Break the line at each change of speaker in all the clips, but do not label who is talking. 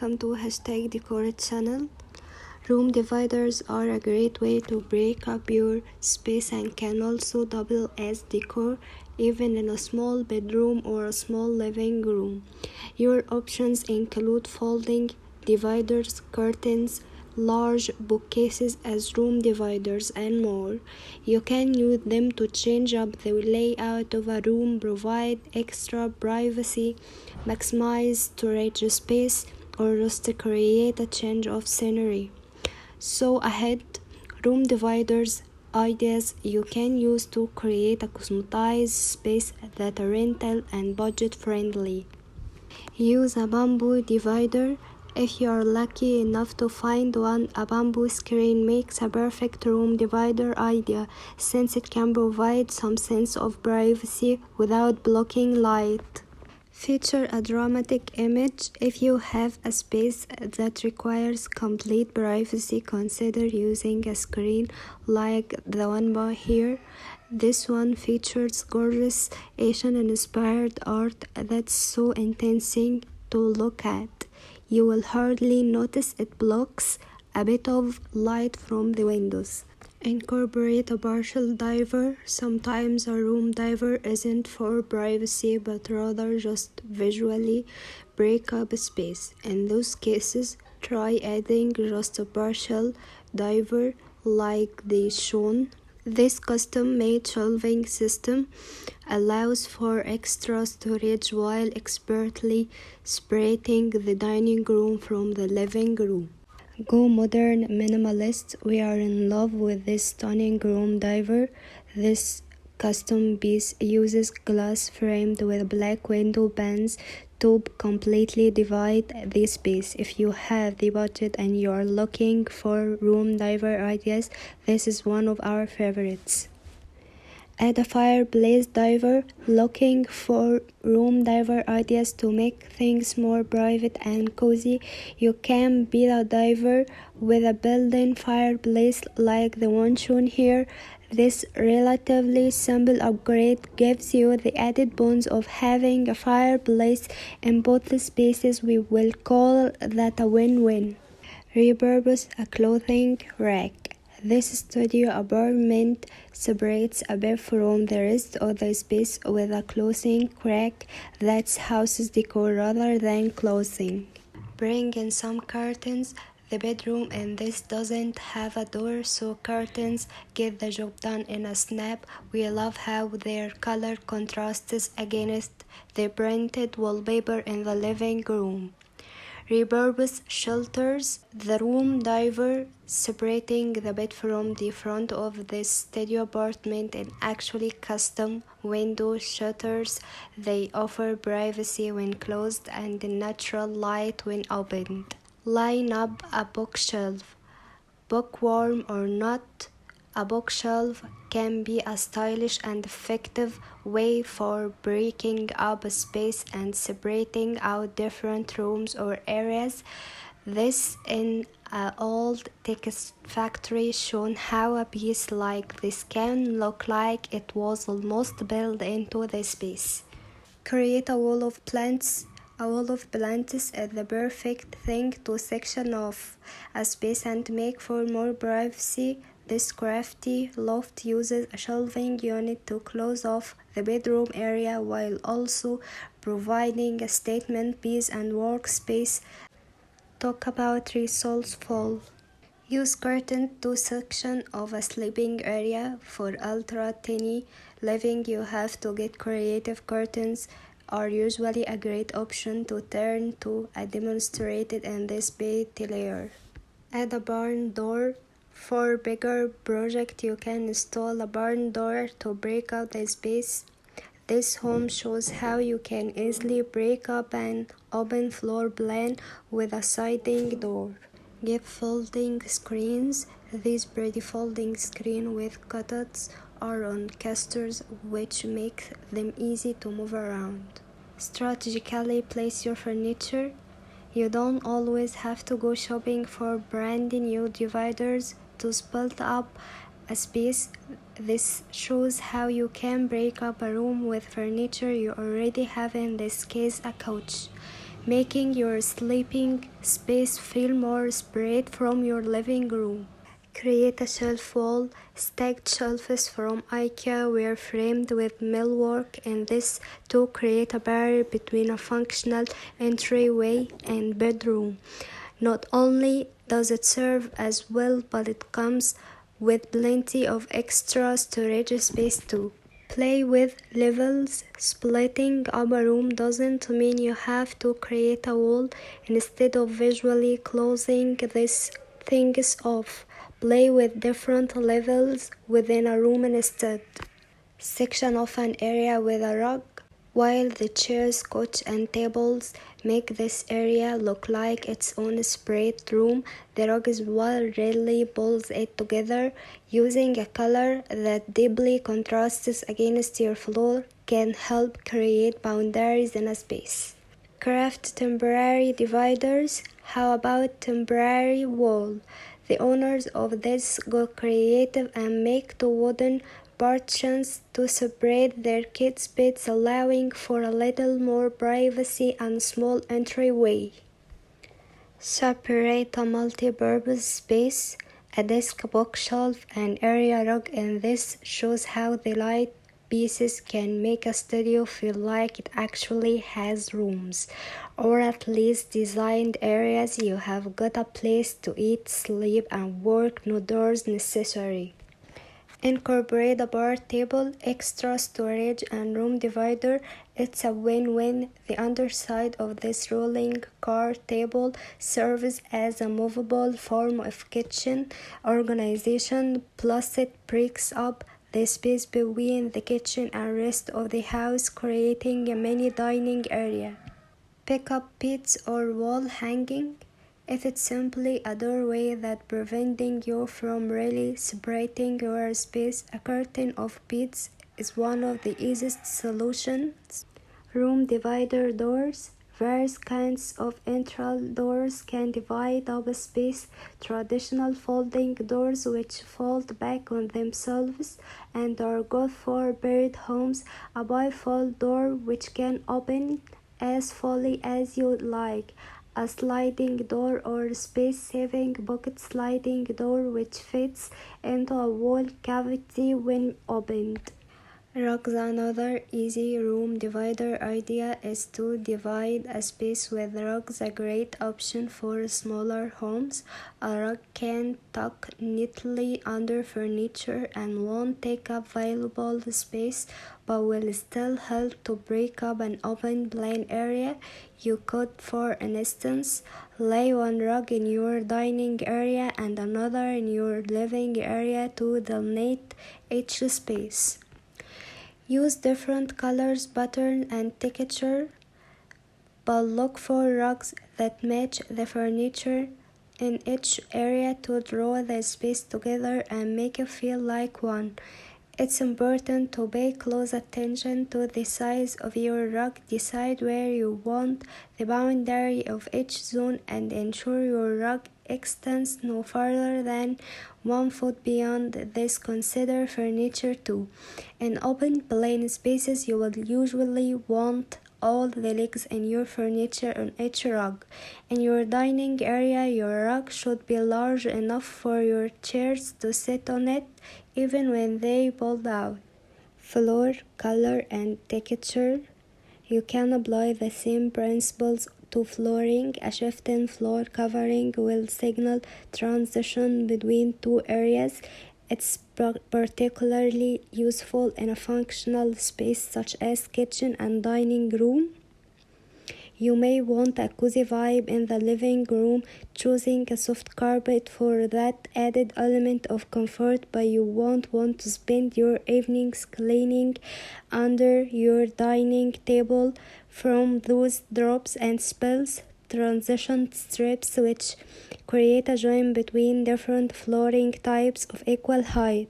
welcome to #Decor channel. Room dividers are a great way to break up your space and can also double as decor, even in a small bedroom or a small living room. Your options include folding dividers, curtains, large bookcases as room dividers, and more. You can use them to change up the layout of a room, provide extra privacy, maximize storage space, or just to create a change of scenery. So ahead, room dividers ideas you can use to create a customized space that are rental and budget friendly. Use a bamboo divider. If you are lucky enough to find one, a bamboo screen makes a perfect room divider idea since it can provide some sense of privacy without blocking light. Feature a dramatic image. If you have a space that requires complete privacy, consider using a screen like the one by here. This one features gorgeous Asian-inspired art that's so enticing to look at. You will hardly notice it blocks a bit of light from the windows. Incorporate a partial diver. Sometimes a room diver isn't for privacy but rather just visually break up space. In those cases, try adding just a partial diver like the shown. This custom-made shelving system allows for extra storage while expertly separating the dining room from the living room. Go modern minimalist. We are in love with this stunning room diver. This custom piece uses glass framed with black window panes to completely divide the space. If you have the budget and you are looking for room diver ideas, this is one of our favorites. Add a fireplace diver. Looking for room diver ideas to make things more private and cozy? You can build a diver with a built-in fireplace like the one shown here. This relatively simple upgrade gives you the added bonus of having a fireplace in both spaces. We will call that a win-win. Repurpose a clothing rack. This studio apartment separates a bit from the rest of the space with a clothing rack that's houses decor rather than clothing. Bring in some curtains. The bedroom in this doesn't have a door, so curtains get the job done in a snap. We love how their color contrasts against the printed wallpaper in the living room. Repurpose shelters. The room diver separating the bed from the front of this studio apartment in actually custom window shutters. They offer privacy when closed and natural light when opened. Line up a bookshelf. Bookworm or not, a bookshelf can be a stylish and effective way for breaking up a space and separating out different rooms or areas. This in an old text factory shown how a piece like this can look like it was almost built into the space. Create a wall of plants. A wall of plants is the perfect thing to section off a space and make for more privacy. This crafty loft uses a shelving unit to close off the bedroom area while also providing a statement piece and workspace. Talk about resourceful. Use curtain to section of a sleeping area. For ultra tiny living, you have to get creative. Curtains are usually a great option to turn to, a demonstrated in this bed layer. Add a barn door. For bigger project, you can install a barn door to break out the space. This home shows how you can easily break up an open floor plan with a sliding door. Give folding screens. These pretty folding screens with cutouts are on casters, which make them easy to move around. Strategically place your furniture. You don't always have to go shopping for brand new dividers to split up a space. This shows how you can break up a room with furniture you already have, in this case a couch. making your sleeping space feel more separate from your living room. Create a shelf wall. Stacked shelves from IKEA were framed with millwork, and this to create a barrier between a functional entryway and bedroom. Not only does it serve as well, but it comes with plenty of extra storage space too. Play with levels. Splitting up a room doesn't mean you have to create a wall. Instead of visually closing these things off, play with different levels within a room instead. Section off an area with a rug. While the chairs, couch, and tables make this area look like its own separate room, the rug is what really pulls it together. Using a color that deeply contrasts against your floor can help create boundaries in a space. Craft temporary dividers. How about temporary wall? The owners of this go creative and make two wooden partitions to separate their kids' beds, allowing for a little more privacy and small entryway. Separate a multi-purpose space, a desk, bookshelf, and area rug, and this shows how the light pieces can make a studio feel like it actually has rooms, or at least designed areas. You have got a place to eat, sleep, and work, no doors necessary. Incorporate a bar table, extra storage, and room divider. It's a win-win. The underside of this rolling car table serves as a movable form of kitchen organization, plus it breaks up the space between the kitchen and rest of the house, creating a mini dining area. Pick up beads or wall hanging. If it's simply a doorway that's preventing you from really separating your space, a curtain of beads is one of the easiest solutions. Room divider doors. Various kinds of internal doors can divide up a space. Traditional folding doors, which fold back on themselves and are good for buried homes. A bifold door, which can open as fully as you like. A sliding door or space-saving pocket sliding door which fits into a wall cavity when opened. Rugs. Another easy room divider idea is to divide a space with rugs, a great option for smaller homes. A rug can tuck neatly under furniture and won't take up valuable space, but will still help to break up an open plan area. You could, for instance, lay one rug in your dining area and another in your living area to delineate each space. Use different colors, pattern, and texture, but look for rugs that match the furniture in each area to draw the space together and make it feel like one. It's important to pay close attention to the size of your rug. Decide where you want the boundary of each zone and ensure your rug extends no further than 1 foot beyond this. Consider furniture too. In open plain spaces, you will usually want all the legs in your furniture on each rug. In your dining area, your rug should be large enough for your chairs to sit on it, even when they pulled out. Floor, color, and texture. You can apply the same principles to flooring. A shift in floor covering will signal transition between two areas. It's particularly useful in a functional space such as kitchen and dining room. You may want a cozy vibe in the living room, choosing a soft carpet for that added element of comfort, but you won't want to spend your evenings cleaning under your dining table from those drops and spills. Transition strips which create a joint between different flooring types of equal height.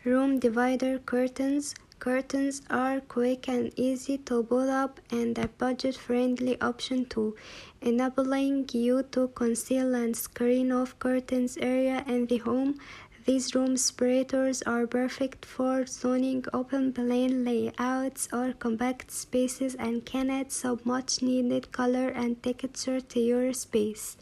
Room divider curtains. Curtains are quick and easy to put up and a budget-friendly option too, enabling you to conceal and screen off curtains area in the home. These room separators are perfect for zoning open plan layouts or compact spaces and can add some much needed color and texture to your space.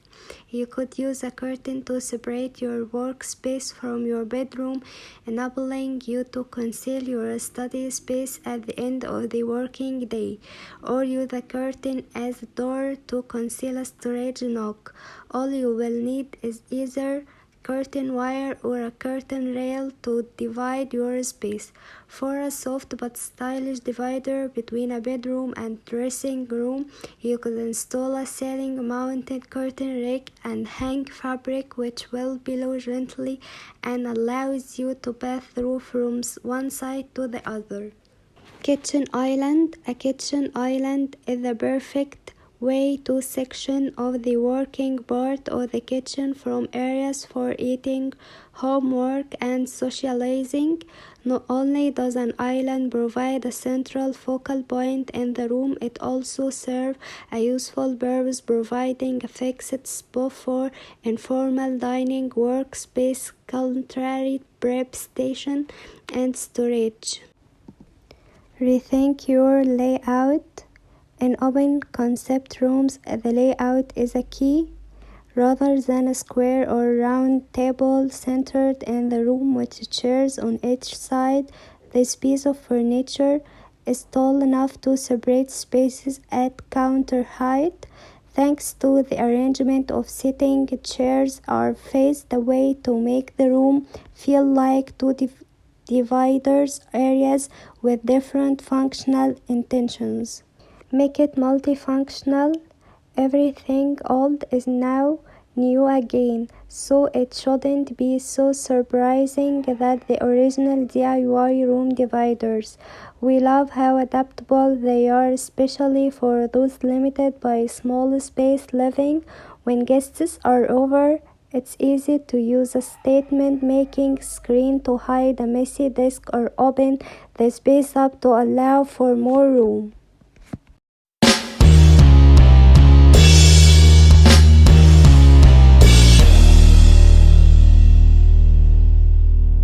You could use a curtain to separate your workspace from your bedroom, enabling you to conceal your study space at the end of the working day, or use a curtain as a door to conceal a storage nook. All you will need is either curtain wire or a curtain rail to divide your space. For a soft but stylish divider between a bedroom and dressing room, you could install a ceiling mounted curtain rack and hang fabric which will blow gently and allows you to pass through from one side to the other. Kitchen island. A kitchen island is the perfect way to section off the working part of the kitchen from areas for eating, homework, and socializing. Not only does an island provide a central focal point in the room, it also serves a useful purpose, providing a fixed spot for informal dining, workspace, culinary prep station, and storage. Rethink your layout. In open concept rooms, the layout is a key. Rather than a square or round table centered in the room with chairs on each side, this piece of furniture is tall enough to separate spaces at counter height. Thanks to the arrangement of sitting chairs are faced away to make the room feel like two dividers areas with different functional intentions. Make it multifunctional. Everything old is now new again, so it shouldn't be so surprising that the original DIY room dividers. We love how adaptable they are, especially for those limited by small space living. When guests are over, it's easy to use a statement-making screen to hide a messy desk or open the space up to allow for more room.